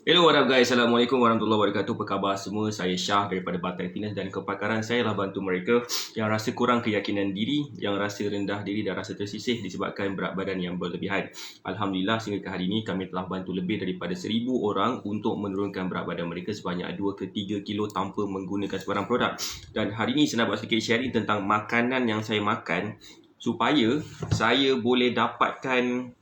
Hello, what up guys? Assalamualaikum warahmatullahi wabarakatuh. Apa khabar semua? Saya Syah daripada Batai Finance dan kepakaran saya adalah bantu mereka yang rasa kurang keyakinan diri, yang rasa rendah diri dan rasa tersisih disebabkan berat badan yang berlebihan. Alhamdulillah sehingga ke hari ini kami telah bantu lebih daripada 1,000 orang untuk menurunkan berat badan mereka sebanyak 2 ke 3 kilo tanpa menggunakan sebarang produk. Dan hari ini saya nak buat sedikit sharing tentang makanan yang saya makan supaya saya boleh dapatkan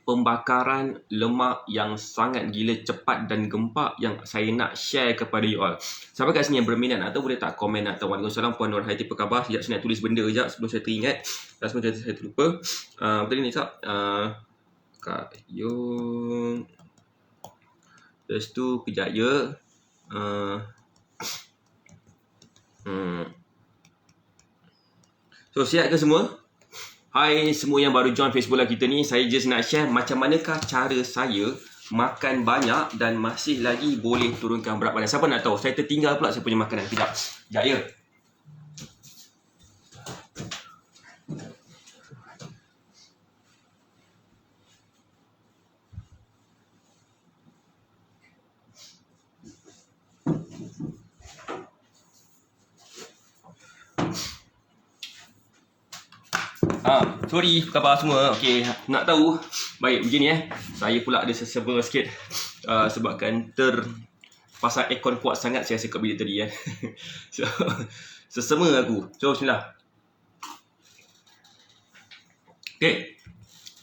pembakaran lemak yang sangat gila cepat dan gempak yang saya nak share kepada you all. Siapa kat sini yang berminat atau boleh tak komen atau Waalaikumsalam Puan Nur Haiti, apa khabar? Sekejap saya nak tulis benda sekejap sebelum saya teringat. Dan sebelum saya terlupa. Betul ni tak? Kak Yung. Lepas tu kejap ya. So siap ke semua? Hai semua yang baru join Facebook Live kita ni, saya just nak share macam manakah cara saya makan banyak dan masih lagi boleh turunkan berat badan. Siapa nak tahu? Saya tertinggal pula saya punya makanan. Sekejap. Sekejap ya. Sorry, apa khabar semua? Okey, nak tahu? Baik, begini saya pula ada sesama sikit sebabkan pasal aircon kuat sangat saya rasa kat bilik tadi So, sesama aku. So, bismillah. Okey.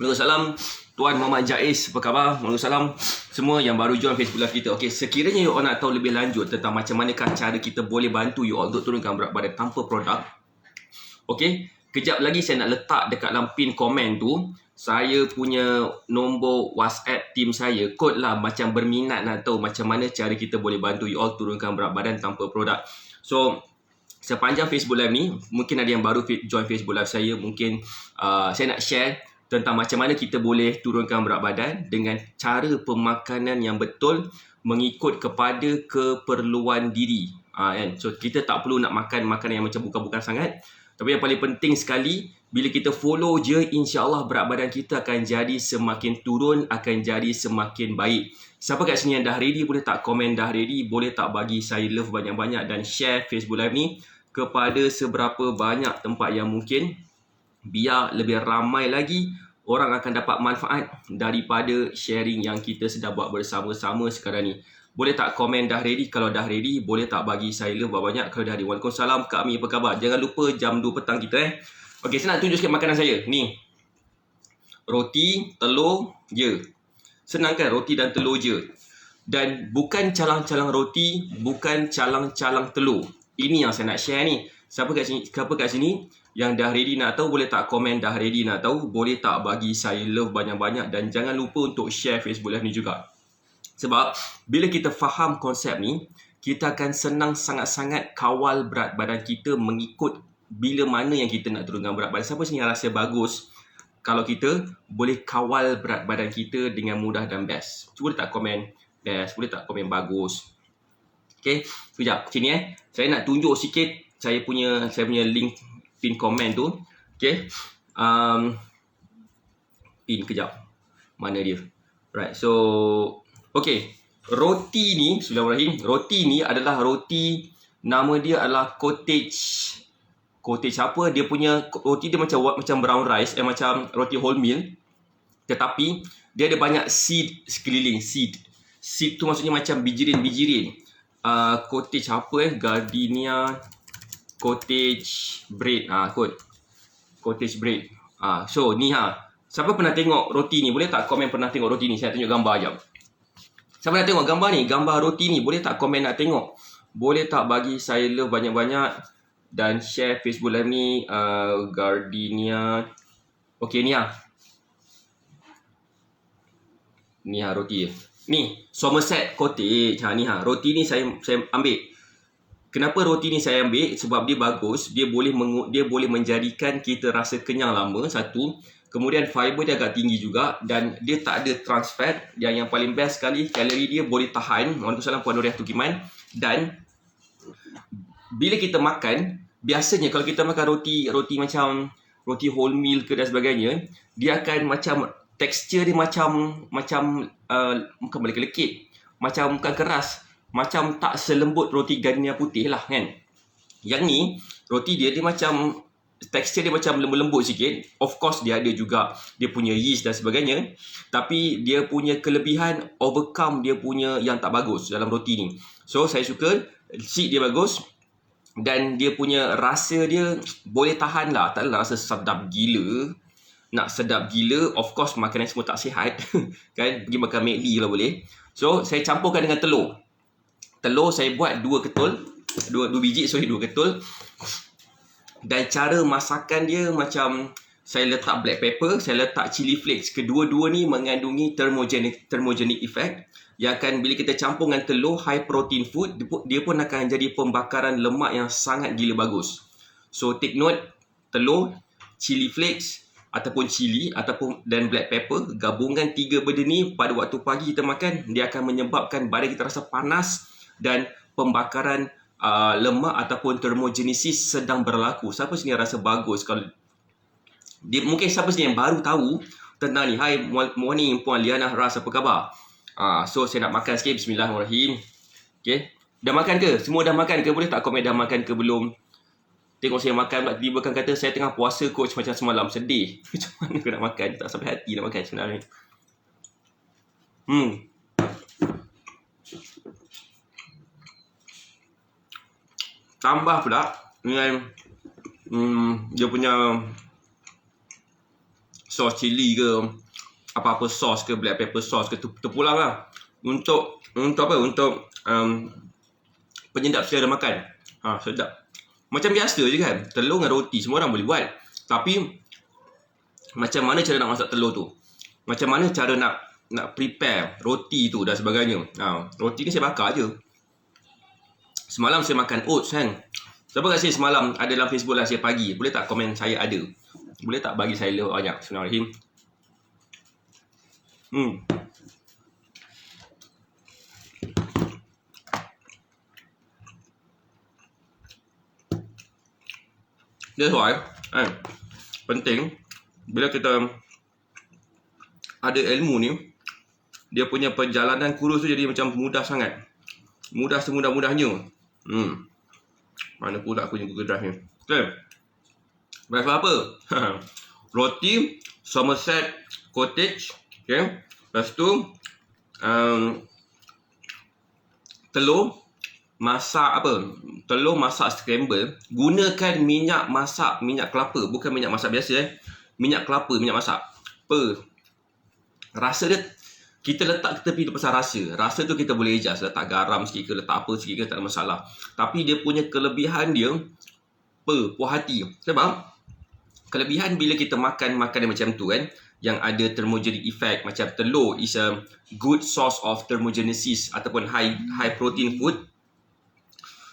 Waalaikumsalam Tuan Muhammad Jaiz, apa khabar? Waalaikumsalam semua yang baru join Facebook Live kita. Okey, sekiranya you all nak tahu lebih lanjut tentang macam manakah cara kita boleh bantu you all untuk turunkan berat badan tanpa produk. Okey, kejap lagi saya nak letak dekat dalam pin komen tu saya punya nombor WhatsApp team saya. Kod lah macam berminat nak tahu macam mana cara kita boleh bantu you all turunkan berat badan tanpa produk. So, sepanjang Facebook Live ni, mungkin ada yang baru join Facebook Live saya, mungkin saya nak share tentang macam mana kita boleh turunkan berat badan dengan cara pemakanan yang betul mengikut kepada keperluan diri. Kan? So, kita tak perlu nak makan makanan yang macam bukan-bukan sangat. Tapi yang paling penting sekali, bila kita follow je, insya-Allah berat badan kita akan jadi semakin turun, akan jadi semakin baik. Siapa kat sini yang dah ready, boleh tak komen dah ready, boleh tak bagi saya love banyak-banyak dan share Facebook Live ni kepada seberapa banyak tempat yang mungkin, biar lebih ramai lagi orang akan dapat manfaat daripada sharing yang kita sedang buat bersama-sama sekarang ni. Boleh tak komen dah ready? Kalau dah ready, boleh tak bagi saya love banyak-banyak? Kalau dah ready, Waalaikumsalam Kak Ami, apa khabar? Jangan lupa jam 2 petang kita Okey, saya nak tunjuk sikit makanan saya. Ni. Roti, telur, je. Senang kan? Roti dan telur je. Dan bukan calang-calang roti, bukan calang-calang telur. Ini yang saya nak share ni. Siapa kat sini yang dah ready nak tahu, boleh tak komen dah ready nak tahu? Boleh tak bagi saya love banyak-banyak? Dan jangan lupa untuk share Facebook Live ni juga. Sebab bila kita faham konsep ni, kita akan senang sangat-sangat kawal berat badan kita mengikut bila mana yang kita nak turunkan berat badan. Siapa sini yang rasa bagus kalau kita boleh kawal berat badan kita dengan mudah dan best? Boleh tak komen best? Boleh tak komen bagus? Okay, sekejap. Sini saya nak tunjuk sikit saya punya link pin komen tu. Okay. Pin kejap. Mana dia? Right. So, okay. Roti ni, bismillahirrahmanirrahim. Roti ni adalah roti, nama dia adalah cottage. Cottage apa? Dia punya roti dia macam brown rice, macam roti wholemeal. Tetapi dia ada banyak seed sekeliling, seed. Seed tu maksudnya macam bijirin-bijirin. Cottage apa Gardenia cottage bread. Cottage bread. So ni siapa pernah tengok roti ni? Boleh tak komen pernah tengok roti ni? Saya tunjuk gambar jap. Siapa nak tengok gambar ni? Gambar roti ni. Boleh tak komen nak tengok? Boleh tak bagi saya love banyak-banyak dan share Facebook Live ni. Gardenia. Okey, ni ni roti. Ni Somerset Cottage. Ni roti ni saya ambil. Kenapa roti ni saya ambil? Sebab dia bagus. Dia boleh menjadikan kita rasa kenyang lama. Satu. Kemudian fiber dia agak tinggi juga dan dia tak ada trans fat. Yang paling best sekali, kalori dia boleh tahan. Waalaikumsalam Puan Nuriah Tukiman. Dan bila kita makan, biasanya kalau kita makan roti macam roti wholemeal ke dan sebagainya, dia akan macam tekstur dia macam bukan lekit. macam bukan keras, macam tak selembut roti gardenia putih lah kan. Yang ni roti dia macam tekstur dia macam lembut-lembut sikit. Of course dia ada juga dia punya yeast dan sebagainya, tapi dia punya kelebihan overcome dia punya yang tak bagus dalam roti ni. So saya suka seed dia bagus, dan dia punya rasa dia boleh tahan lah. Tak adalah rasa sedap gila. Nak sedap gila, of course makanan semua tak sihat kan, pergi makan McD kalau boleh. So saya campurkan dengan telur. Telur saya buat 2 ketul, 2 biji, 2 ketul. Dan cara masakan dia macam saya letak black pepper, saya letak chili flakes. Kedua-dua ni mengandungi thermogenic effect yang akan bila kita campur dengan telur high protein food, dia pun akan jadi pembakaran lemak yang sangat gila bagus. So take note, telur, chili flakes ataupun chili dan black pepper, gabungan 3 benda ni pada waktu pagi kita makan, dia akan menyebabkan badan kita rasa panas dan pembakaran lemak ataupun thermogenesis sedang berlaku. Siapa sini rasa bagus kalau dia, mungkin siapa sini yang baru tahu tentang ni. Hai, morning Puan Liana Ras, apa khabar? So saya nak makan sikit. Bismillahirrahmanirrahim. Okay, dah makan ke? Semua dah makan ke? Boleh tak komen dah makan ke belum? Tengok saya makan pula, tiba-tiba kan kata saya tengah puasa coach macam semalam. Sedih. Macam mana aku nak makan? Tak sampai hati nak makan sebenarnya. Tambah pula dengan dia punya sos cili ke, apa-apa sos ke, black pepper sos ke, terpulang lah. Untuk apa? Untuk penyedap selera makan. Sedap. Macam biasa je kan, telur dengan roti semua orang boleh buat. Tapi macam mana cara nak masak telur tu, macam mana cara nak prepare roti tu dan sebagainya. Roti ni saya bakar je. Semalam saya makan oats kan. Siapa kat saya semalam ada dalam Facebook lah saya pagi? Boleh tak komen saya ada? Boleh tak bagi saya lebih banyak? Bismillahirrahmanirrahim. That's why penting bila kita ada ilmu ni, dia punya perjalanan kurus tu jadi macam mudah sangat. Mudah semudah-mudahnya. Mana pula aku punya Google Drive ni. Okay, breakfast apa? Roti Somerset Cottage. Okay, lepas tu telur masak telur masak scramble. Gunakan minyak masak, minyak kelapa, bukan minyak masak biasa minyak kelapa, minyak masak. Rasa dia kita letak ke tepi tu pasal rasa tu kita boleh adjust, letak garam sikit ke, letak apa sikit ke, tak ada masalah. Tapi dia punya kelebihan dia puas hati. Sebab kelebihan bila kita makan makanan macam tu kan, yang ada thermogenic effect, macam telur is a good source of thermogenesis ataupun high protein food.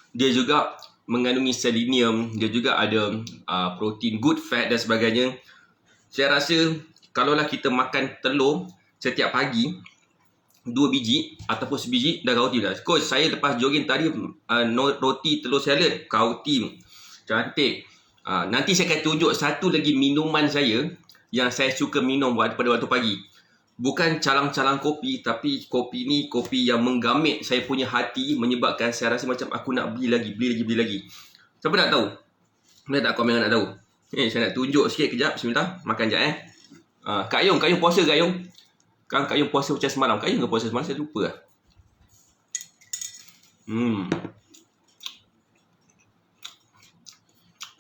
Dia juga mengandungi selenium, dia juga ada protein, good fat dan sebagainya. Saya rasa kalaulah kita makan telur setiap pagi 2 biji ataupun sebiji, dah roti dah. Coach, saya lepas jogging tadi roti telur salad, roti cantik. Nanti saya akan tunjuk satu lagi minuman saya yang saya suka minum pada waktu pagi. Bukan calang-calang kopi, tapi kopi ni kopi yang menggamit saya punya hati, menyebabkan saya rasa macam aku nak beli lagi. Siapa nak tahu? Boleh tak komen nak tahu? Saya nak tunjuk sikit kejap. Bismillah, makan sekejap Kak Yung puasa Kak Yung? Kan Kak Yung puasa macam semalam. Kak Yung ke puasa semalam? Saya lupa lah.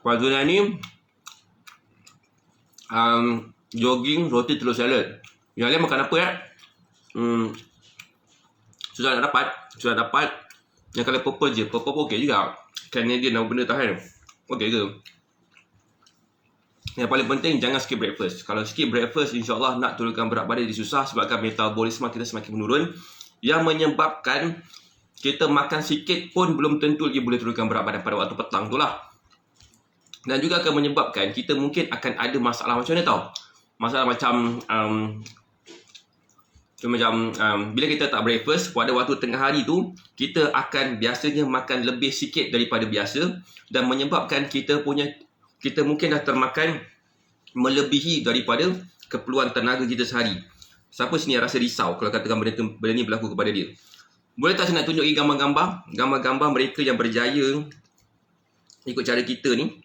Pagi ni jogging, roti telur salad. Yang lain makan apa Sudah dapat. Yang kalau purple je. Purple pun okey juga. Canadian apa benda tahan. Okey ke? Yang paling penting jangan skip breakfast. Kalau skip breakfast, insyaAllah nak turunkan berat badan dia susah, sebabkan metabolisme kita semakin menurun, yang menyebabkan kita makan sikit pun belum tentu lagi boleh turunkan berat badan pada waktu petang tu lah. Dan juga akan menyebabkan kita mungkin akan ada masalah macam ni tau. Masalah macam bila kita tak breakfast pada waktu tengah hari tu, kita akan biasanya makan lebih sikit daripada biasa, dan menyebabkan kita mungkin dah termakan melebihi daripada keperluan tenaga kita sehari. Siapa sini yang rasa risau kalau katakan benda ni berlaku kepada dia? Boleh tak saya nak tunjuk lagi gambar-gambar mereka yang berjaya ikut cara kita ni.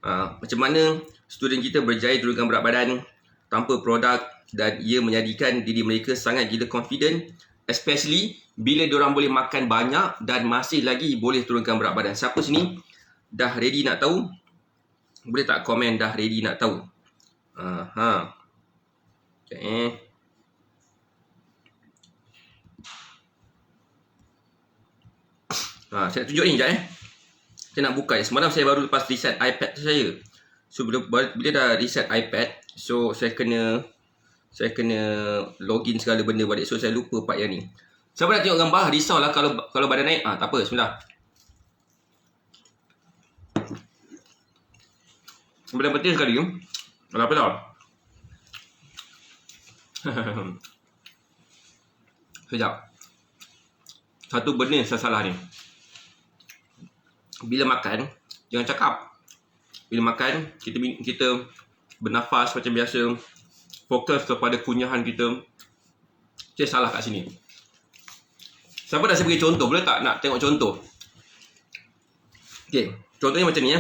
Macam mana student kita berjaya turunkan berat badan tanpa produk dan ia menjadikan diri mereka sangat gila confident, especially bila diorang boleh makan banyak dan masih lagi boleh turunkan berat badan. Siapa sini dah ready nak tahu? Boleh tak komen dah ready nak tahu? Okay. Saya nak tunjuk ni sekejap Saya nak buka. Semalam saya baru lepas reset iPad saya. So bila dah reset iPad, so saya kena login segala benda balik. So saya lupa part yang ni. Siapa nak tengok gambar? Risaulah kalau badan naik. Tak apa, bismillah. Benda penting sekali. Apa tau? Sekejap. Satu benda yang saya salah ni. Bila makan, jangan cakap. Bila makan, kita bernafas macam biasa. Fokus kepada kunyahan kita. Saya salah kat sini. Siapa dah saya bagi contoh? Boleh tak nak tengok contoh? Okay, contohnya macam ni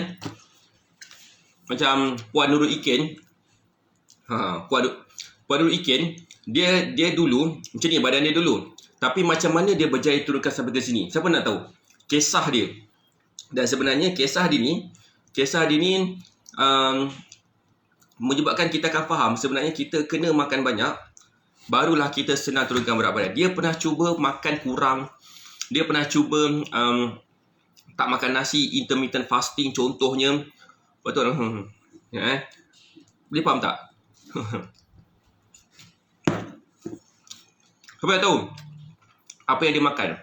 Macam Puan Nurul Ikin. Puan Nurul Ikin, dia dulu macam ni badan dia dulu. Tapi macam mana dia berjaya turunkan sampai ke sini? Siapa nak tahu? Kisah dia. Dan sebenarnya kisah dia ni menyebabkan kita akan faham sebenarnya kita kena makan banyak barulah kita senang turunkan berat badan. Dia pernah cuba makan kurang. Dia pernah cuba tak makan nasi, intermittent fasting contohnya. Betul. Boleh faham tak? Siapa yang tahu apa yang dia makan?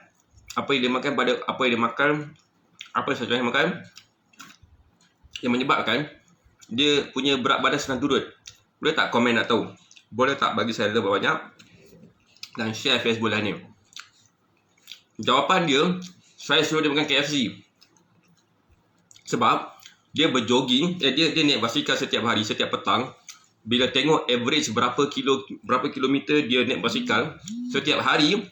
Apa yang dia makan yang menyebabkan dia punya berat badan senang turun? Boleh tak komen nak tahu? Boleh tak bagi saya lebih banyak dan share Facebook lah ni. Jawapan dia, saya suruh dia makan KFC. Sebab dia berjogging, dia naik basikal setiap hari, setiap petang. Bila tengok average berapa kilometer dia naik basikal setiap hari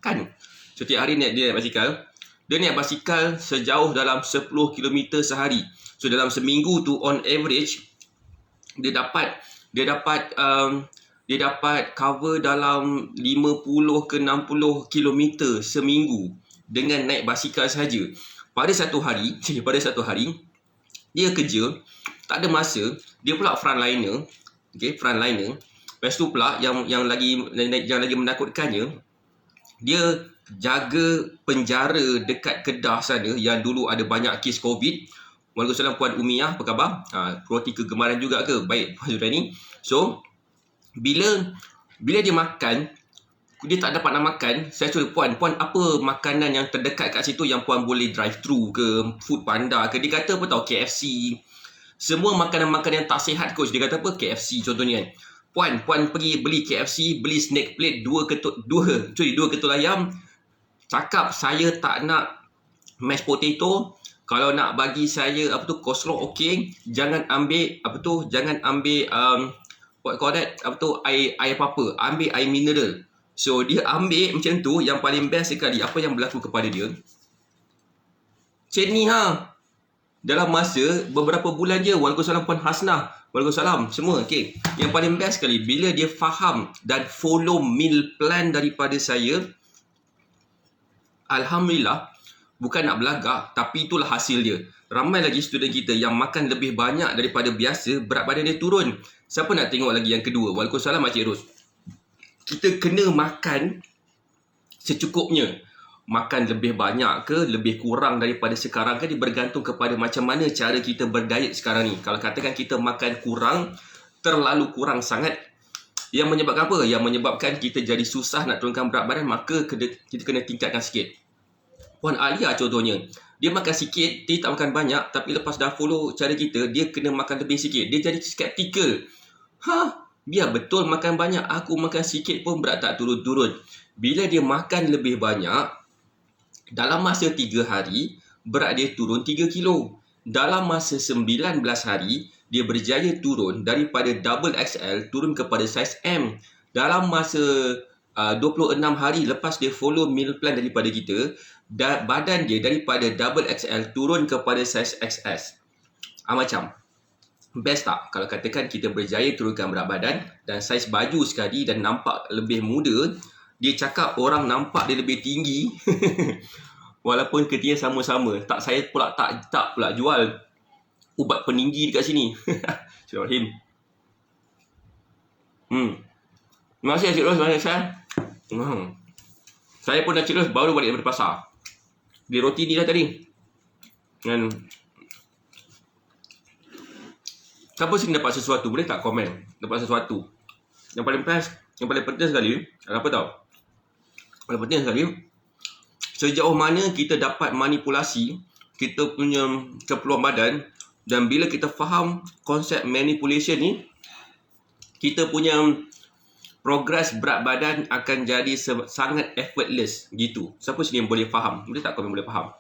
kan. Setiap hari dia naik basikal. Dia naik basikal sejauh dalam 10 km sehari. So dalam seminggu tu on average dia dapat cover dalam 50 ke 60 km seminggu dengan naik basikal sahaja. Pada satu hari dia kerja, tak ada masa, dia pula frontliner. Okey, frontliner. Lepas tu pula yang lagi menakutkannya, dia jaga penjara dekat Kedah sana yang dulu ada banyak kes COVID. Waalaikumsalam Puan Umiyah, apa khabar? Roti kegemaran juga ke? Baik, Puan Zurani. So, bila dia makan, dia tak dapat nak makan, saya suruh Puan apa makanan yang terdekat kat situ yang Puan boleh drive thru ke, Food Panda ke? Dia kata apa tahu, KFC. Semua makanan-makanan yang tak sihat coach. Dia kata apa? KFC contohnya kan. Puan pergi beli KFC, beli snack plate, dua ketul ayam. Cakap saya tak nak mashed potato. Kalau nak bagi saya coleslaw okey, jangan ambil air apa-apa, ambil air mineral. So dia ambil macam tu. Yang paling best sekali apa yang berlaku kepada dia, macam ni dalam masa beberapa bulan je. Waalaikumsalam Puan Hasnah, waalaikumsalam semua. Okay, yang paling best sekali bila dia faham dan follow meal plan daripada saya, alhamdulillah. Bukan nak belagak, tapi itulah hasil dia. Ramai lagi student kita yang makan lebih banyak daripada biasa, berat badan dia turun. Siapa nak tengok lagi yang kedua? Waalaikumsalam Makcik Ros. Kita kena makan secukupnya. Makan lebih banyak ke, lebih kurang daripada sekarang kan, dia bergantung kepada macam mana cara kita berdiet sekarang ni. Kalau katakan kita makan kurang, terlalu kurang sangat, yang menyebabkan apa? Yang menyebabkan kita jadi susah nak turunkan berat badan, maka kita kena tingkatkan sikit. Puan Alia contohnya, dia makan sikit, dia tak makan banyak, tapi lepas dah follow cara kita, dia kena makan lebih sikit. Dia jadi skeptikal. Biar betul makan banyak, aku makan sikit pun berat tak turun-turun. Bila dia makan lebih banyak, dalam masa 3 hari, berat dia turun 3 kilo. Dalam masa 19 hari, dia berjaya turun daripada double XL turun kepada saiz M. Dalam masa 26 hari lepas dia follow meal plan daripada kita, badan dia daripada double XL turun kepada saiz XS. Macam best tak kalau katakan kita berjaya turunkan berat badan dan saiz baju sekali dan nampak lebih muda, dia cakap orang nampak dia lebih tinggi walaupun ketinggian sama-sama. Tak, saya pula tak pula jual ubat peninggi dekat sini. Bismillahirrahmanirrahim. Terima kasih Cik Ros, saya pun dah Cik Ros baru balik daripada pasar. Beli roti ni dah tadi. Dan siapa sini dapat sesuatu, boleh tak komen dapat sesuatu. Yang paling penting sekali, apa tahu? Paling penting sekali, sejauh mana kita dapat manipulasi kita punya keperluan badan, dan bila kita faham konsep manipulation ni, kita punya progres berat badan akan jadi sangat effortless gitu. Siapa sini yang boleh faham? Boleh tak komen boleh faham?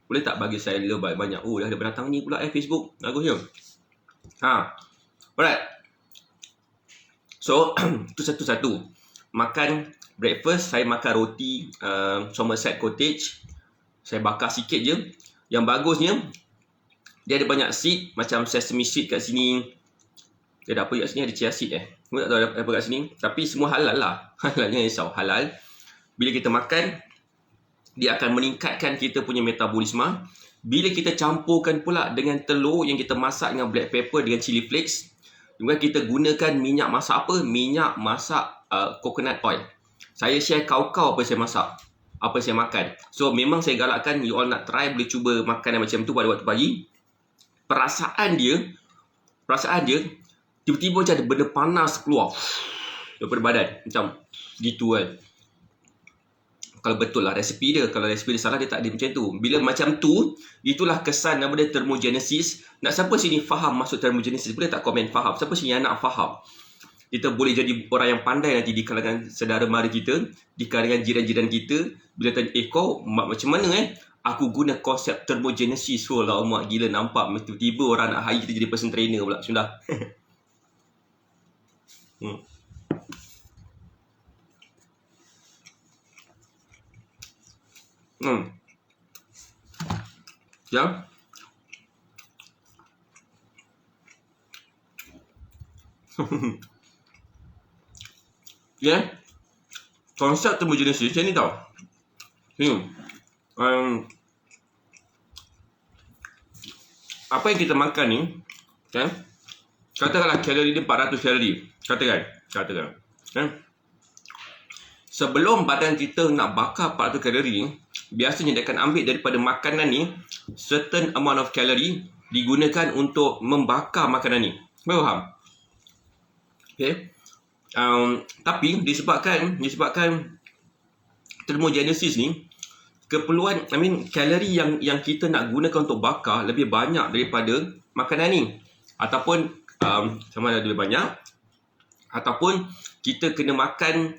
Boleh tak bagi saya lebih banyak? Dah ada pendatang ni pula Facebook. Bagusnya. Alright. So, itu satu-satu. Makan breakfast, saya makan roti Somerset Cottage. Saya bakar sikit je. Yang bagusnya, dia ada banyak seed, macam sesame seed kat sini. Dia ada apa kat sini? Ada chia seed Aku tak tahu ada apa kat sini. Tapi semua halal lah. Halal, jangan risau. Halal. Bila kita makan, dia akan meningkatkan kita punya metabolisme. Bila kita campurkan pula dengan telur yang kita masak dengan black pepper dengan chili flakes, kemudian kita gunakan minyak masak apa? Minyak masak coconut oil. Saya share kau-kau apa saya masak, apa saya makan. So memang saya galakkan you all nak try, boleh cuba makanan macam tu pada waktu pagi. Perasaan dia tiba-tiba macam ada benda panas keluar daripada badan. Macam gitu kan. Kalau betul lah resipi dia. Kalau resipi dia salah, dia tak ada macam tu. Bila macam tu, itulah kesan nama dia thermogenesis. Nak siapa sini faham maksud thermogenesis? Boleh tak komen faham? Siapa sini yang nak faham? Kita boleh jadi orang yang pandai nanti di kalangan saudara mara kita, di kalangan jiran-jiran kita. Bila tanya, kau macam mana Aku guna konsep thermogenesis. Oh lah, mak gila nampak. Tiba-tiba orang nak hire kita jadi personal trainer pula. Sudah. Ya. Ya. Konsep thermogenesis macam ni tau. Apa yang kita makan ni, kan? Katakanlah kalori dia 400 kalori. Katakan. Sebelum badan kita nak bakar 400 kalori, biasanya dia akan ambil daripada makanan ni certain amount of calorie digunakan untuk membakar makanan ni. Faham? Okay. Tapi disebabkan thermogenesis ni, keperluan kalori yang kita nak gunakan untuk bakar lebih banyak daripada makanan ni, ataupun sama ada lebih banyak, ataupun kita kena makan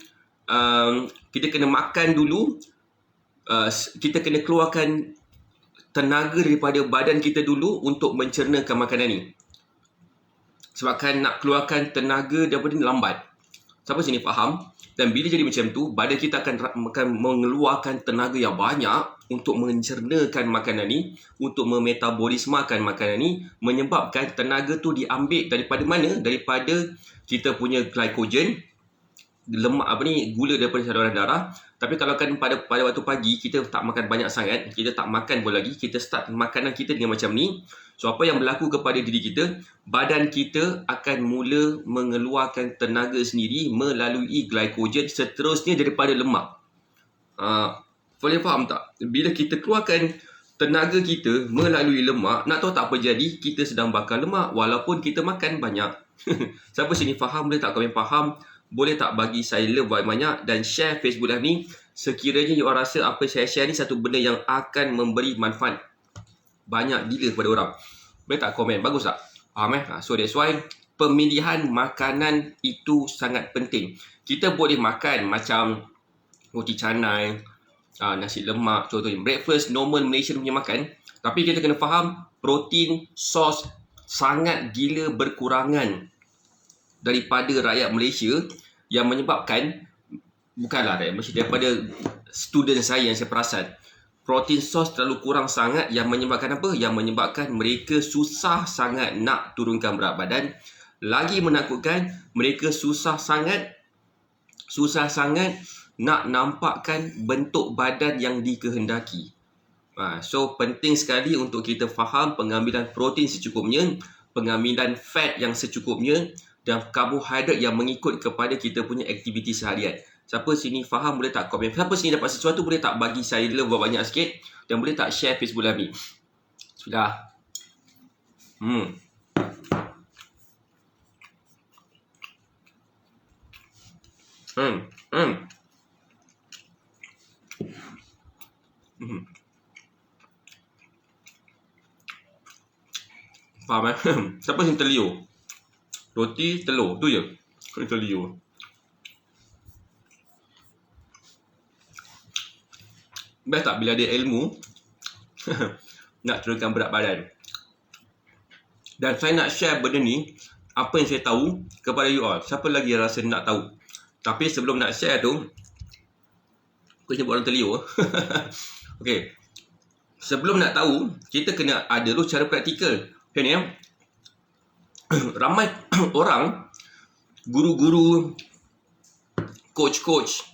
dulu, kita kena keluarkan tenaga daripada badan kita dulu untuk mencernakan makanan ni. Sebabkan nak keluarkan tenaga daripada ni lambat. Siapa sini faham? Dan bila jadi macam tu, badan kita akan mengeluarkan tenaga yang banyak untuk mencernakan makanan ni, untuk memetabolismakan makanan ni, menyebabkan tenaga tu diambil daripada mana? Daripada kita punya glycogen, lemak gula daripada saluran darah. Tapi kalau kan pada waktu pagi kita tak makan banyak sangat, kita tak makan pun lagi, kita start makanan kita dengan macam ni. So apa yang berlaku kepada diri kita, badan kita akan mula mengeluarkan tenaga sendiri melalui glycogen, seterusnya daripada lemak. Boleh faham tak? Bila kita keluarkan tenaga kita melalui lemak, nak tahu tak apa jadi? Kita sedang bakar lemak walaupun kita makan banyak. Siapa sini faham? Boleh tak komen faham? Boleh tak bagi saya love banyak dan share Facebook live ni. Sekiranya you rasa apa saya share ni satu benda yang akan memberi manfaat banyak gila kepada orang, boleh tak komen? Bagus tak? Faham So that's why pemilihan makanan itu sangat penting. Kita boleh makan macam roti canai, nasi lemak, contohnya breakfast normal Malaysian punya makan. Tapi kita kena faham protein sos sangat gila berkurangan daripada rakyat Malaysia, yang menyebabkan bukanlah daripada student saya yang saya perasan, protein source terlalu kurang sangat yang menyebabkan apa? Yang menyebabkan mereka susah sangat nak turunkan berat badan. Lagi menakutkan, mereka susah sangat nak nampakkan bentuk badan yang dikehendaki. So penting sekali untuk kita faham pengambilan protein secukupnya, pengambilan fat yang secukupnya dan karbohidrat yang mengikut kepada kita punya aktiviti seharian. Siapa sini faham boleh tak komen? Siapa sini dapat sesuatu boleh tak bagi saya dulu banyak sikit dan boleh tak share Facebook Live ni? Sudah. Faham eh? Siapa sini terliur? Roti, telur, tu je. Terliur. Best tak bila ada ilmu nak turunkan berat badan. Dan saya nak share benda ni, apa yang saya tahu kepada you all. Siapa lagi rasa nak tahu? Tapi sebelum nak share tu, aku sebut orang terliur. Okay. Sebelum nak tahu, kita kena ada dulu cara praktikal. Okay ni ramai orang, guru-guru, coach-coach,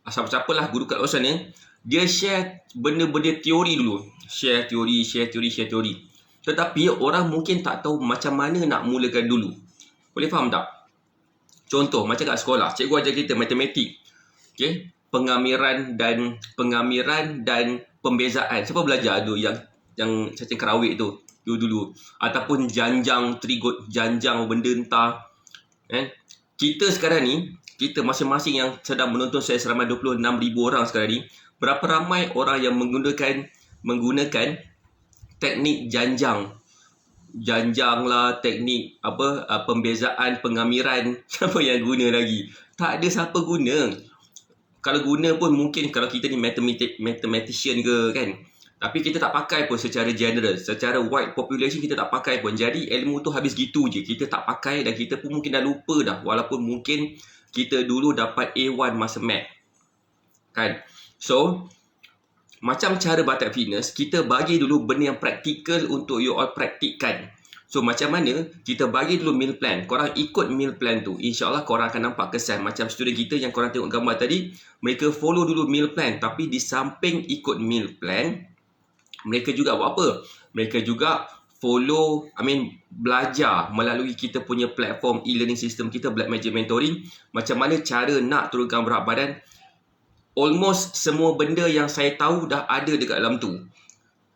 siapa-siapalah guru kat luar sana, dia share benda-benda teori dulu. Share teori. Tetapi orang mungkin tak tahu macam mana nak mulakan dulu. Boleh faham tak? Contoh, macam kat sekolah, cikgu ajar kita matematik. Okay? Pengamiran dan pembezaan. Siapa belajar tu yang cacing kerawik tu dulu ataupun janjang benda entah. Kita sekarang ni, kita masing-masing yang sedang menonton saya seramai 26,000 orang sekarang ni, berapa ramai orang yang menggunakan teknik janjang lah, teknik pembezaan, pengamiran. Siapa yang guna lagi? Tak ada siapa guna. Kalau guna pun mungkin kalau kita ni mathematician ke kan. Tapi kita tak pakai pun secara general, secara wide population kita tak pakai pun. Jadi ilmu tu habis gitu je. Kita tak pakai dan kita pun mungkin dah lupa dah. Walaupun mungkin kita dulu dapat A1 masa math. Kan? So, macam cara Batak Fitness, kita bagi dulu benda yang praktikal untuk you all praktikkan. So, macam mana kita bagi dulu meal plan. Korang ikut meal plan tu. InsyaAllah korang akan nampak kesan. Macam student kita yang korang tengok gambar tadi, mereka follow dulu meal plan. Tapi di samping ikut meal plan, mereka juga buat apa? Mereka juga belajar melalui kita punya platform e-learning system kita, Black Magic Mentoring. Macam mana cara nak turunkan berat badan. Almost semua benda yang saya tahu dah ada dekat dalam tu.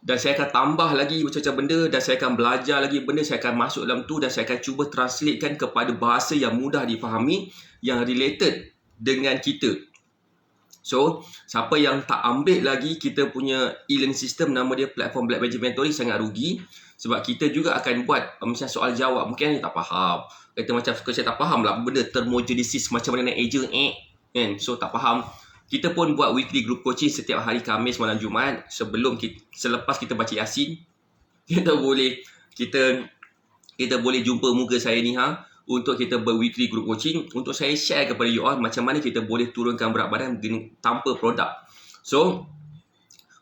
Dan saya akan tambah lagi macam-macam benda. Dan saya akan belajar lagi benda. Saya akan masuk dalam tu. Dan saya akan cuba translatekan kepada bahasa yang mudah difahami. Yang related dengan kita. So, siapa yang tak ambil lagi kita punya e-learning system, nama dia platform Black Magic Mentoring, sangat rugi. Sebab kita juga akan buat macam soal jawab. Mungkin dia tak faham. Kata macam saya tak faham lah benda thermogenesis macam mana nak eja kan. So tak faham. Kita pun buat weekly group coaching setiap hari Khamis malam Jumaat. Selepas kita baca Yasin, kita boleh jumpa muka saya ni untuk kita weekly group coaching, untuk saya share kepada you all macam mana kita boleh turunkan berat badan tanpa produk. So,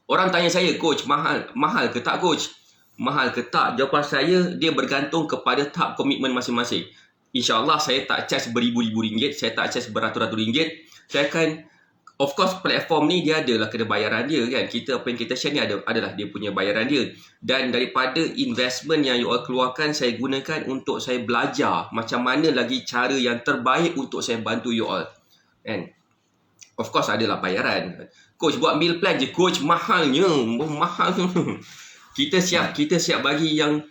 orang tanya saya, coach, mahal ke tak coach? Mahal ke tak? Jawapan saya, dia bergantung kepada tahap komitmen masing-masing. InsyaAllah saya tak charge beribu-ribu ringgit, saya tak charge beratus-ratus ringgit. Saya akan, of course platform ni dia adalah kena bayaran dia kan. Apa yang kita share ni adalah dia punya bayaran dia. Dan daripada investment yang you all keluarkan, saya gunakan untuk saya belajar macam mana lagi cara yang terbaik untuk saya bantu you all. Kan? Of course adalah bayaran. Coach buat meal plan je coach, mahalnya. Mahal. Kita siap bagi yang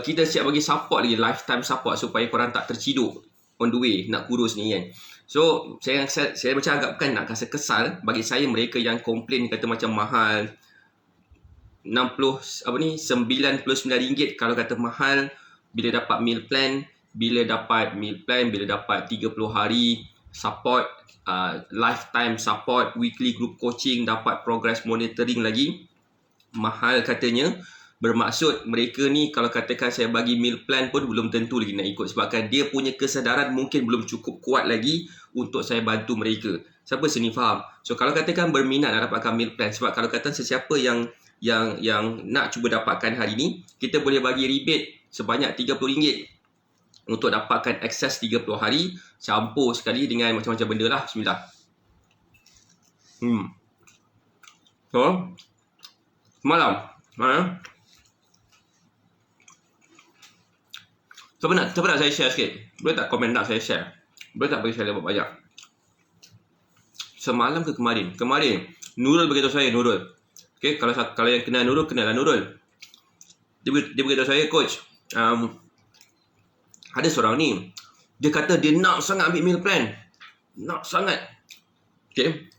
kita siap bagi support lagi, lifetime support supaya korang tak terciduk on the way nak kurus ni kan. So, saya macam agak bukan nak rasa kesal bagi saya mereka yang komplain kata macam mahal. 99 ringgit kalau kata mahal bila dapat meal plan, bila dapat 30 hari support, lifetime support, weekly group coaching, dapat progress monitoring lagi. Mahal katanya. Bermaksud mereka ni kalau katakan saya bagi meal plan pun belum tentu lagi nak ikut, sebabkan dia punya kesedaran mungkin belum cukup kuat lagi untuk saya bantu mereka. Siapa sini faham? So kalau katakan berminat nak dapatkan meal plan, sebab kalau katakan sesiapa yang nak cuba dapatkan hari ni, kita boleh bagi rebate sebanyak RM30 untuk dapatkan akses 30 hari campur sekali dengan macam-macam benda lah. Bismillah. So malam Siapa nak saya share sikit? Boleh tak komen nak saya share? Boleh tak bagi saya lebih banyak? Semalam ke kemarin? Kemarin Nurul beritahu saya, Nurul. Okay, kalau yang kenal Nurul, kenal lah Nurul. Dia beritahu saya, coach, ada seorang ni, dia kata dia nak sangat ambil meal plan. Nak sangat. Okay.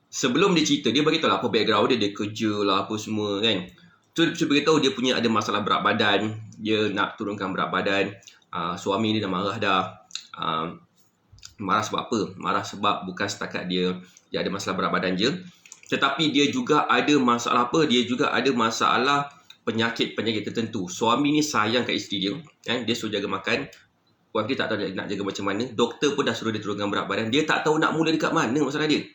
Sebelum dia cerita, dia beritahu lah apa background dia kerja lah, apa semua kan. So, dia beritahu dia punya ada masalah berat badan. Dia nak turunkan berat badan. Suami dia dah marah dah. Marah sebab apa? Marah sebab bukan setakat dia ada masalah berat badan je, tetapi dia juga ada masalah apa? Dia juga ada masalah penyakit tertentu. Suami ni sayang kat isteri dia, kan? Dia suruh jaga makan. Wife dia tak tahu nak jaga macam mana. Doktor pun dah suruh dia turunkan berat badan. Dia tak tahu nak mula dekat mana masalah dia.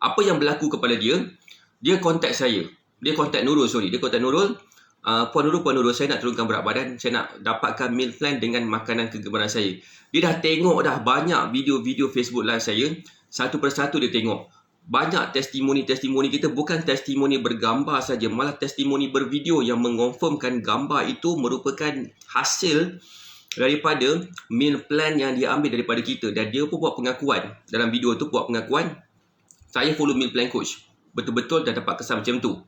Apa yang berlaku kepada dia? Dia kontak saya. Dia kontak Nurul, Dia kontak Nurul. Puan Nurul, saya nak turunkan berat badan. Saya nak dapatkan meal plan dengan makanan kegemaran saya. Dia dah tengok dah banyak video-video Facebook live saya. Satu persatu dia tengok. Banyak testimoni kita, bukan testimoni bergambar saja, malah testimoni bervideo yang mengonfirmkan gambar itu merupakan hasil daripada meal plan yang dia ambil daripada kita. Dan dia pun buat pengakuan. Dalam video tu buat pengakuan, saya follow meal plan coach. Betul-betul dah dapat kesan macam tu.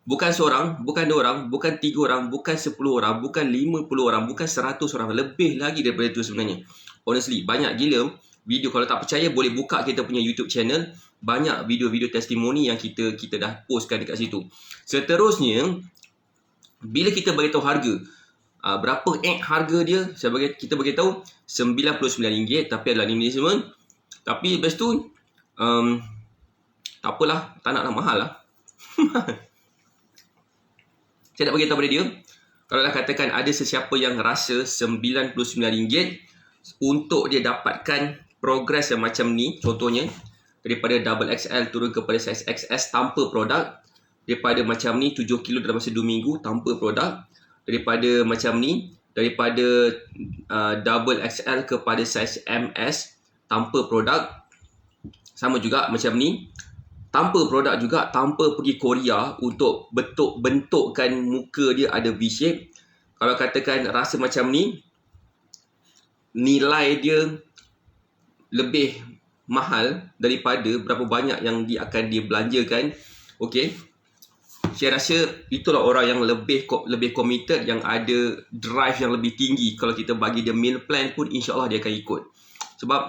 Bukan seorang, bukan dua orang, bukan 3 orang, bukan 10 orang, bukan 50 orang, bukan 100 orang. Lebih lagi daripada itu sebenarnya. Honestly, banyak gila video. Kalau tak percaya, boleh buka kita punya YouTube channel. Banyak video-video testimoni yang kita dah postkan dekat situ. Seterusnya, bila kita beritahu harga, berapa harga dia, kita beritahu RM99, tapi adalah ni semua. Tapi lepas tu, tak apalah, tak naklah mahal lah. Saya nak beritahu pada dia, kalau dah katakan ada sesiapa yang rasa RM99 untuk dia dapatkan progres yang macam ni, contohnya daripada double XL turun kepada size XS tanpa produk, daripada macam ni 7 kilo dalam masa 2 minggu tanpa produk, daripada macam ni, daripada double XL kepada size MS tanpa produk, sama juga macam ni, tanpa produk juga, tanpa pergi Korea untuk bentukkan muka dia ada V-shape. Kalau katakan rasa macam ni, nilai dia lebih mahal daripada berapa banyak yang dia akan belanjakan. Okey. Saya rasa itulah orang yang lebih committed, yang ada drive yang lebih tinggi. Kalau kita bagi dia meal plan pun, insya-Allah dia akan ikut. Sebab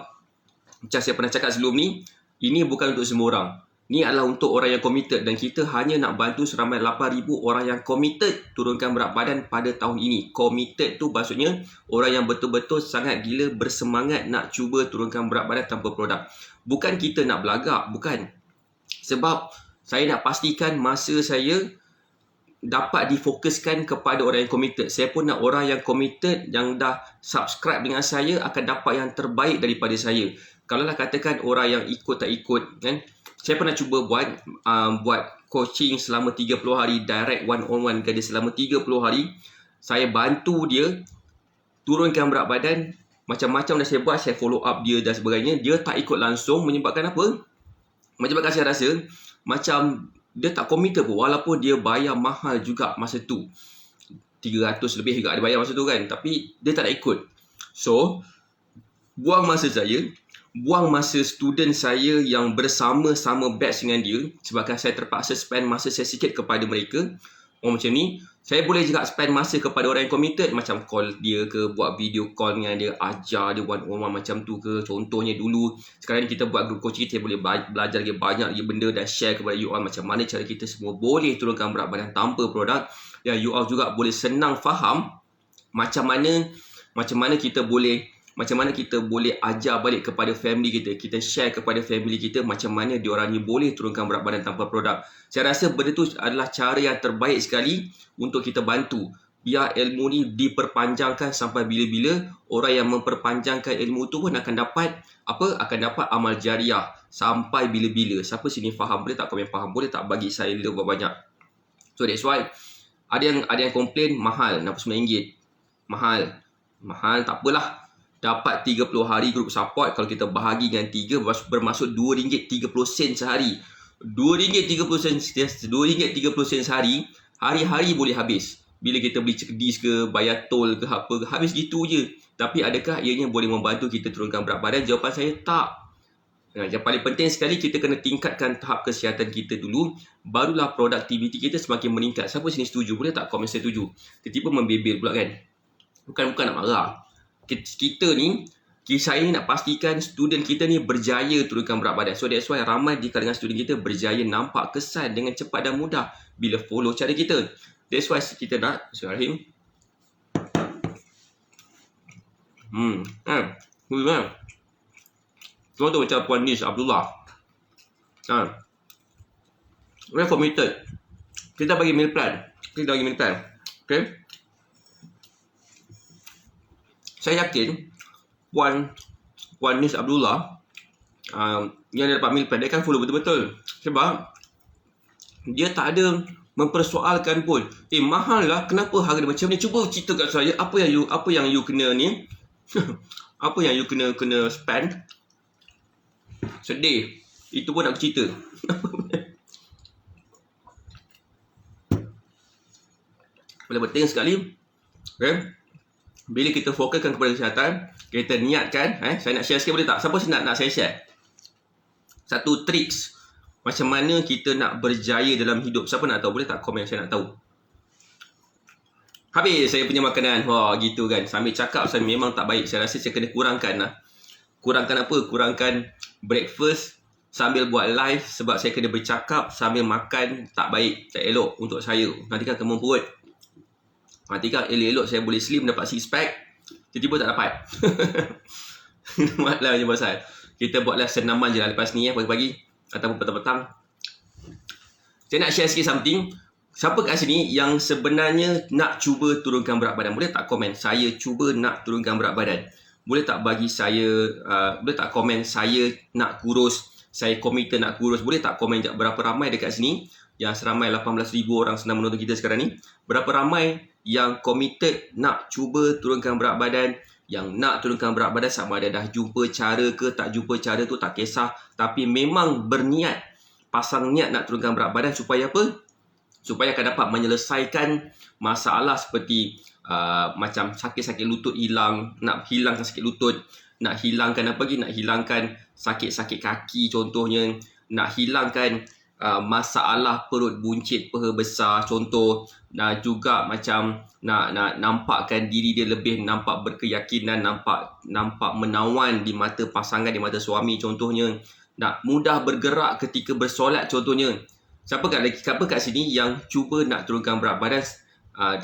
macam saya pernah cakap sebelum ni, ini bukan untuk semua orang. Ni adalah untuk orang yang committed, dan kita hanya nak bantu seramai 8,000 orang yang committed turunkan berat badan pada tahun ini. Committed tu maksudnya orang yang betul-betul sangat gila bersemangat nak cuba turunkan berat badan tanpa produk. Bukan kita nak belagak, bukan. Sebab saya nak pastikan masa saya dapat difokuskan kepada orang yang committed. Saya pun nak orang yang committed, yang dah subscribe dengan saya akan dapat yang terbaik daripada saya. Kalau lah katakan orang yang ikut tak ikut, kan? Saya pernah cuba buat coaching selama 30 hari, direct one-on-one dengan dia selama 30 hari. Saya bantu dia turunkan berat badan. Macam-macam dah saya buat, saya follow up dia dan sebagainya. Dia tak ikut langsung, menyebabkan apa? Menyebabkan saya rasa macam dia tak committed pun, walaupun dia bayar mahal juga masa tu. 300 lebih juga dia bayar masa tu kan. Tapi dia tak nak ikut. So, buang masa saya, buang masa student saya yang bersama-sama batch dengan dia, sebabkan saya terpaksa spend masa saya sikit kepada mereka. Orang macam ni, saya boleh juga spend masa kepada orang yang committed, macam call dia ke, buat video call dengan dia, ajar dia one-on-one macam tu ke. Contohnya dulu, sekarang ni kita buat group coaching, kita boleh belajar lagi banyak lagi benda dan share kepada you all macam mana cara kita semua boleh turunkan berat badan tanpa produk. Dan you all juga boleh senang faham macam mana kita boleh macam mana kita boleh ajar balik kepada family kita, kita share kepada family kita macam mana diorang ni boleh turunkan berat badan tanpa produk. Saya rasa benda tu adalah cara yang terbaik sekali untuk kita bantu. Biar ilmu ni diperpanjangkan sampai bila-bila. Orang yang memperpanjangkan ilmu tu pun akan dapat apa? Akan dapat amal jariah sampai bila-bila. Siapa sini faham? Boleh tak komen faham? Boleh tak bagi saya love banyak? So that's why ada yang komplain mahal, RM69. Mahal tak apalah. Dapat 30 hari group support. Kalau kita bahagi dengan 3 bermaksud RM2.30 sehari. RM2.30 sehari. Hari-hari boleh habis. Bila kita beli cekdis ke, bayar tol ke apa ke, habis gitu je. Tapi adakah ianya boleh membantu kita turunkan berat badan? Jawapan saya tak. Yang paling penting sekali, kita kena tingkatkan tahap kesihatan kita dulu. Barulah produktiviti kita semakin meningkat. Siapa sini setuju? Boleh tak komen setuju? Tiba-tiba membebel pula kan? Bukan nak marah. Kita ni, saya ni nak pastikan student kita ni berjaya turunkan berat badan. So that's why ramai di kalangan student kita berjaya nampak kesan dengan cepat dan mudah bila follow cara kita. That's why kita nak Bismillahirrahmanirrahim. Contoh macam Puan Nis Abdullah. We're committed. Kita bagi meal plan. Okay. Saya yakin Puan Nis Abdullah yang dia dapat meal plan, dia kan follow betul-betul. Sebab dia tak ada mempersoalkan pun. Mahal lah, kenapa harga dia macam ni? Cuba cerita kat saya apa yang you kena ni. Apa yang you kena spend. Sedih. Itu pun nak cerita. Paling penting sekali, okay? Bila kita fokuskan kepada kesihatan, kita niatkan, saya nak share sikit boleh tak? Siapa nak saya share? Satu tricks macam mana kita nak berjaya dalam hidup. Siapa nak tahu? Boleh tak komen, saya nak tahu. Habis saya punya makanan. Wah, gitu kan. Sambil cakap saya memang tak baik. Saya rasa saya kena kurangkan lah. Kurangkan apa? Kurangkan breakfast sambil buat live. Sebab saya kena bercakap sambil makan. Tak baik, tak elok untuk saya. Nanti kan kemung perut. Nanti kan elok-elok saya boleh slim, dapat six pack, tiba-tiba tak dapat. Malah je pasal. Kita buatlah senaman je lah lepas ni pagi-pagi ataupun petang-petang. Saya nak share sikit something. Siapa kat sini yang sebenarnya nak cuba turunkan berat badan? Boleh tak komen saya cuba nak turunkan berat badan? Boleh tak bagi saya, boleh tak komen saya nak kurus, saya komite nak kurus? Boleh tak komen berapa ramai dekat sini? Yang seramai 18,000 orang sedang menonton kita sekarang ni. Berapa ramai yang committed nak cuba turunkan berat badan? Yang nak turunkan berat badan sama ada dah jumpa cara ke tak jumpa cara tu tak kisah. Tapi memang berniat, pasang niat nak turunkan berat badan supaya apa? Supaya akan dapat menyelesaikan masalah seperti macam sakit-sakit lutut hilang. Nak hilangkan sakit lutut. Nak hilangkan apa lagi? Nak hilangkan sakit-sakit kaki contohnya. Nak hilangkan masalah perut buncit, peha besar contoh. Nah juga macam nak nampakkan diri dia lebih nampak berkeyakinan, nampak menawan di mata pasangan, di mata suami contohnya. Nak mudah bergerak ketika bersolat contohnya. Siapa kat sini yang cuba nak turunkan berat badan?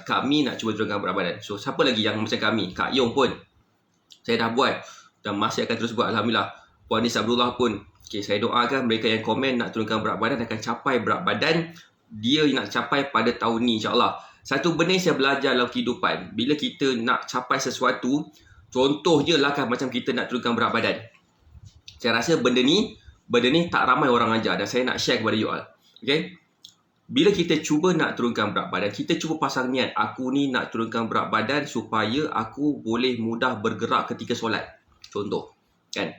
Kami nak cuba turunkan berat badan. So siapa lagi yang macam kami? Kak Yong pun saya dah buat dan masih akan terus buat, alhamdulillah. Puan Nis Abdullah pun. Okay, saya doakan mereka yang komen nak turunkan berat badan akan capai berat badan dia nak capai pada tahun ni insyaAllah. Satu benda saya belajar dalam kehidupan, bila kita nak capai sesuatu, contohnya lah kan macam kita nak turunkan berat badan. Saya rasa benda ni tak ramai orang ajar dan saya nak share kepada you all. Okay? Bila kita cuba nak turunkan berat badan, kita cuba pasang niat, aku ni nak turunkan berat badan supaya aku boleh mudah bergerak ketika solat. Contoh. Kan?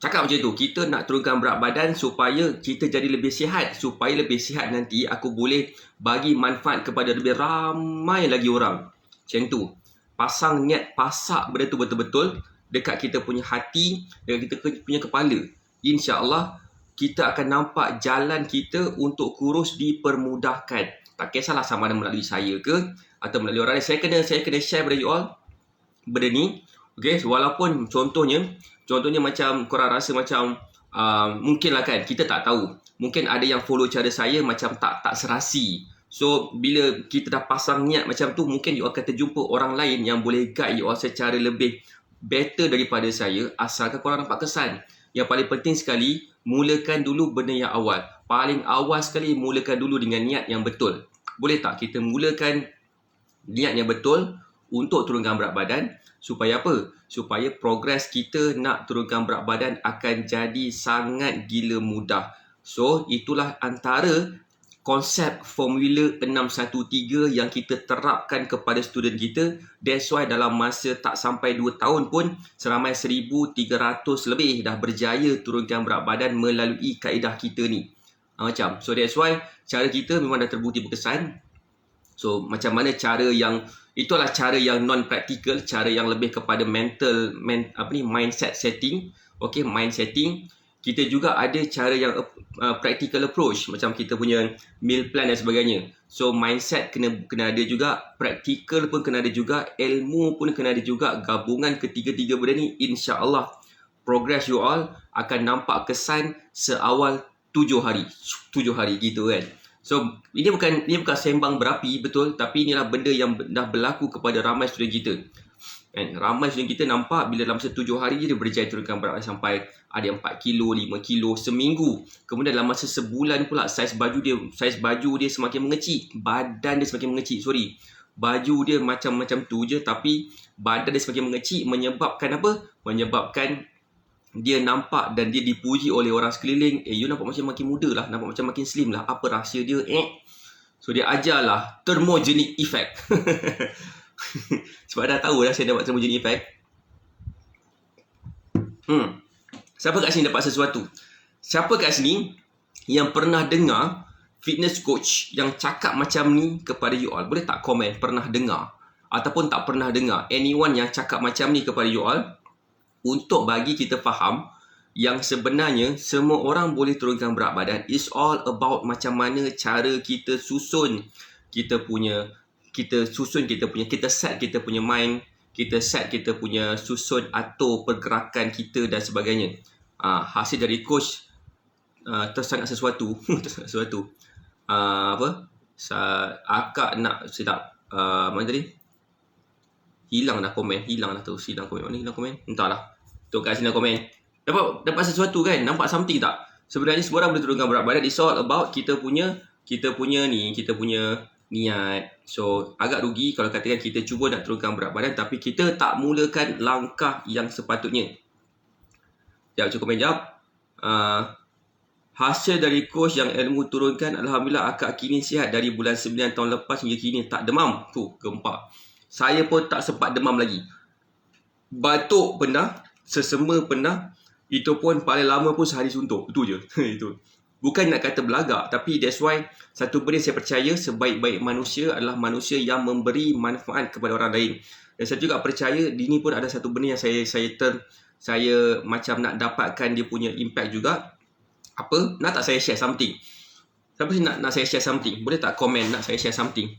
Cakap macam tu, kita nak turunkan berat badan supaya kita jadi lebih sihat. Supaya lebih sihat nanti aku boleh bagi manfaat kepada lebih ramai lagi orang. Macam tu. Pasang niat, pasak benda tu betul-betul dekat kita punya hati, dekat kita punya kepala. InsyaAllah kita akan nampak jalan kita untuk kurus dipermudahkan. Tak kisahlah sama ada melalui saya ke atau melalui orang lain. Saya kena share kepada you all benda ni. Okay, walaupun contohnya macam korang rasa macam mungkin lah kan, kita tak tahu. Mungkin ada yang follow cara saya macam tak serasi. So bila kita dah pasang niat macam tu, mungkin you akan terjumpa orang lain yang boleh guide you all secara lebih better daripada saya, asalkan korang nampak kesan. Yang paling penting sekali, mulakan dulu benda yang awal. Paling awal sekali, mulakan dulu dengan niat yang betul. Boleh tak kita mulakan niat yang betul untuk turunkan berat badan, supaya apa? Supaya progres kita nak turunkan berat badan akan jadi sangat gila mudah. So itulah antara konsep formula 613 yang kita terapkan kepada student kita. That's why dalam masa tak sampai 2 tahun pun, seramai 1,300 lebih dah berjaya turunkan berat badan melalui kaedah kita ni. Macam, so that's why cara kita memang dah terbukti berkesan. So macam mana cara yang, itulah cara yang non-practical, cara yang lebih kepada mindset setting. Okay, mind setting. Kita juga ada cara yang practical approach, macam kita punya meal plan dan sebagainya. So mindset kena ada juga, practical pun kena ada juga, ilmu pun kena ada juga. Gabungan ketiga-tiga benda ni, insya-Allah progress you all akan nampak kesan seawal 7 hari. 7 hari gitu kan. So ini bukan sembang berapi, betul, tapi inilah benda yang dah berlaku kepada ramai student kita. Kan? Ramai student kita nampak bila dalam 7 hari je dia berjaya turunkan berat badan sampai ada 4 kilo, 5 kilo seminggu. Kemudian dalam masa sebulan pula saiz baju dia semakin mengecil, badan dia semakin mengecil. Baju dia macam tu je tapi badan dia semakin mengecil, menyebabkan apa? Menyebabkan dia nampak dan dia dipuji oleh orang sekeliling. You nampak macam makin muda lah, nampak macam makin slim lah. Apa rahsia dia? So dia ajarlah thermogenic effect. Sebab dah tahu dah saya dapat thermogenic effect. Siapa kat sini dapat sesuatu? Siapa kat sini yang pernah dengar fitness coach yang cakap macam ni kepada you all? Boleh tak komen pernah dengar ataupun tak pernah dengar? Anyone yang cakap macam ni kepada you all, untuk bagi kita faham yang sebenarnya semua orang boleh turunkan berat badan. It's all about macam mana cara kita susun kita set kita punya mind, kita set kita punya susun atur pergerakan kita dan sebagainya. Hasil dari coach tersangat sesuatu. Akak nak sedap mana tadi? Hilang dah komen. Hilang komen. Entahlah. Tu kat sini komen. Dapat sesuatu kan? Nampak something tak? Sebenarnya semua orang boleh turunkan berat badan. It's all about kita punya niat. So agak rugi kalau katakan kita cuba nak turunkan berat badan tapi kita tak mulakan langkah yang sepatutnya. Cukup komen jap. Hasil dari coach yang ilmu turunkan, alhamdulillah akak kini sihat dari bulan 9 tahun lepas hingga kini tak demam. Gempak. Saya pun tak sempat demam lagi. Batuk pernah, sesema pernah. Itu pun paling lama pun sehari suntuk. Itu je. Itu. Bukan nak kata belagak, tapi that's why satu benda saya percaya, sebaik-baik manusia adalah manusia yang memberi manfaat kepada orang lain. Dan saya juga percaya ini pun ada satu benda yang saya macam nak dapatkan dia punya impact juga. Apa? Nak tak saya share something? Siapa sih nak saya share something? Boleh tak komen nak saya share something?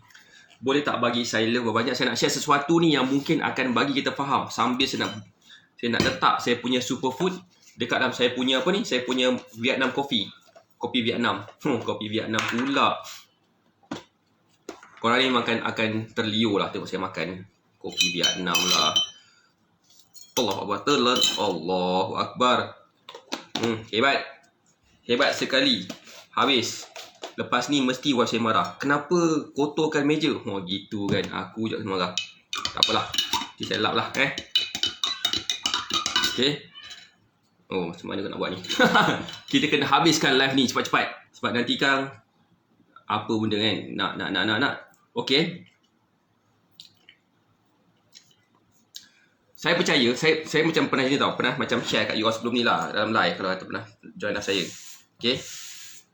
Boleh tak bagi saya banyak saya nak share sesuatu ni yang mungkin akan bagi kita faham sambil saya nak letak saya punya superfood dekat dalam saya punya saya punya Vietnam coffee. Kopi Vietnam. Kopi Vietnam pula. Korang ni akan terliur lah tengok saya makan kopi Vietnam lah. Allahu Akbar. Hebat sekali. Habis. Lepas ni mesti wife saya marah. Kenapa kotorkan meja? Gitu kan. Aku je marah. Tak apalah. Nanti saya lap lah. Okay. Macam mana kau nak buat ni? Kita kena habiskan live ni cepat-cepat. Sebab nanti kan apa benda kan? Nak. Okay. Saya percaya, saya macam pernah ni tau. Pernah macam share kat you all sebelum ni lah. Dalam live kalau pernah join lah saya. Okay.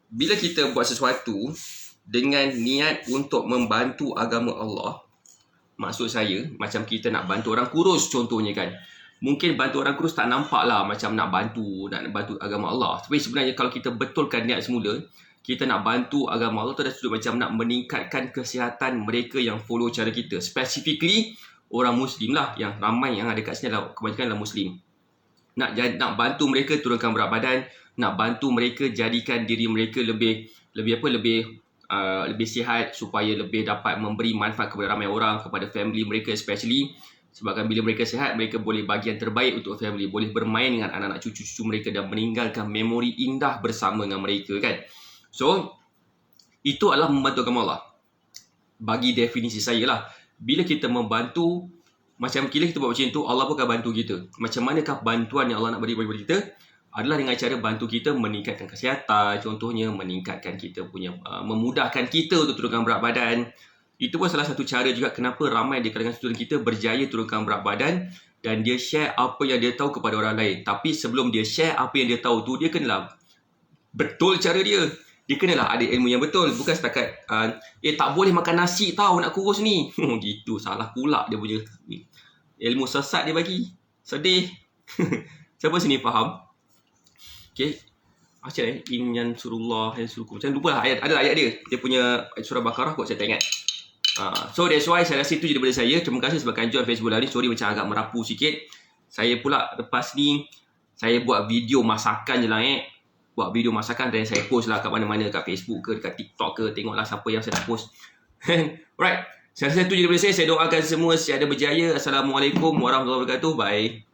Bila kita buat sesuatu dengan niat untuk membantu agama Allah, maksud saya macam kita nak bantu orang kurus contohnya kan. Mungkin bantu orang kurus tak nampak lah macam nak bantu agama Allah. Tapi sebenarnya kalau kita betulkan niat semula, kita nak bantu agama Allah tu dah sudut macam nak meningkatkan kesihatan mereka yang follow cara kita. Specifically orang Muslim lah, yang ramai yang ada kat sini adalah kebanyakan adalah Muslim. Nak bantu mereka turunkan berat badan, nak bantu mereka jadikan diri mereka lebih lebih sihat, supaya lebih dapat memberi manfaat kepada ramai orang, kepada family mereka especially. Sebabkan bila mereka sihat, mereka boleh bagi yang terbaik untuk family, boleh bermain dengan anak-anak cucu-cucu mereka dan meninggalkan memori indah bersama dengan mereka kan. So itu adalah membantu agama Allah. Bagi definisi saya lah, bila kita membantu, macam bila kita buat macam itu, Allah pun akan bantu kita. Macam manakah bantuan yang Allah nak beri kepada kita? Adalah dengan cara bantu kita meningkatkan kesihatan, contohnya meningkatkan kita punya, memudahkan kita untuk turunkan berat badan. Itu pun salah satu cara juga kenapa ramai di kalangan student kita berjaya turunkan berat badan, dan dia share apa yang dia tahu kepada orang lain. Tapi sebelum dia share apa yang dia tahu tu, dia kenalah betul cara dia. Dia kenalah ada ilmu yang betul. Bukan setakat tak boleh makan nasi tau, nak kurus ni. Gitu, salah pula dia punya ilmu sesat dia bagi. Sedih. Siapa sini faham? Okay. Macam in yansurullah yansurkum. Macam lupa lah ayat. Ada ayat dia. Dia punya surah Baqarah kot, saya tak ingat. So that's why saya rasa itu je daripada saya. Terima kasih sebab join Facebook Live ni. Sorry macam agak merapu sikit. Saya pula lepas ni saya buat video masakan je lah buat video masakan dan saya post lah kat mana-mana, kat Facebook ke, dekat TikTok ke. Tengoklah siapa yang saya dah post. Alright. Saya rasa itu je daripada saya. Saya doakan semua sihat dan berjaya. Assalamualaikum warahmatullahi wabarakatuh. Bye.